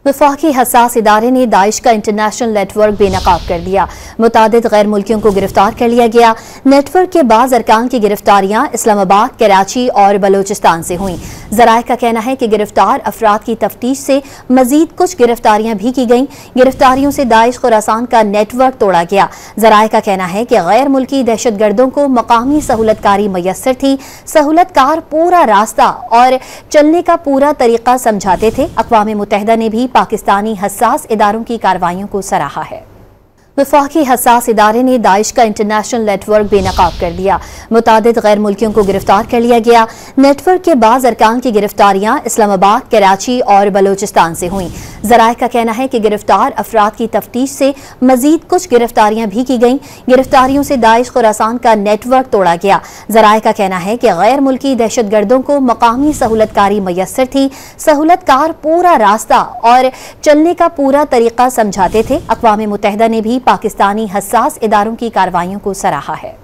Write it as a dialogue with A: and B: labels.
A: वफाकी हसास इदारे ने दाइश का इंटरनेशनल नेटवर्क बेनकाब कर दिया। मुतादिद गैर मुल्कियों को गिरफ्तार कर लिया गया। नेटवर्क के बाज़ अरकान की गिरफ्तारियां इस्लामाबाद, कराची और बलोचिस्तान से हुई। ज़राए का कहना है कि गिरफ्तार अफराद की तफ्तीश से मजीद कुछ गिरफ्तारियां भी की गईं। गिरफ्तारियों से दाइश खुरासान का नेटवर्क तोड़ा गया। ज़राए का कहना है कि गैर मुल्की दहशत गर्दों को मकामी सहूलतकारी मैसर थी। सहूलतकार पूरा रास्ता और चलने का पूरा तरीका समझाते थे। अक़वाम मुत्तहिदा ने भी पाकिस्तानी हसास इदारों की कार्रवाइयों को सराहा है। वफाकी हसास इदारे ने दाइश का इंटरनेशनल नेटवर्क बेनकाब कर दिया। मुतादिद गैर मुल्कियों को गिरफ्तार कर लिया गया। नेटवर्क के बाज़ अरकान की गिरफ्तारियां इस्लामाबाद, कराची और बलोचिस्तान से हुई। ज़राए का कहना है कि गिरफ्तार अफराद की तफ्तीश से मजीद कुछ गिरफ्तारियां भी की गईं। गिरफ्तारियों से दाइश खुरासान का नेटवर्क तोड़ा गया। ज़राए का कहना है कि गैर मुल्की दहशत गर्दों को मकामी सहूलतकारी मैसर थी। सहूलतकार पूरा रास्ता और चलने का पूरा तरीका समझाते थे। अक़वाम मुत्तहिदा ने भी पाकिस्तानी हसास इदारों की कार्रवाइयों को सराहा है।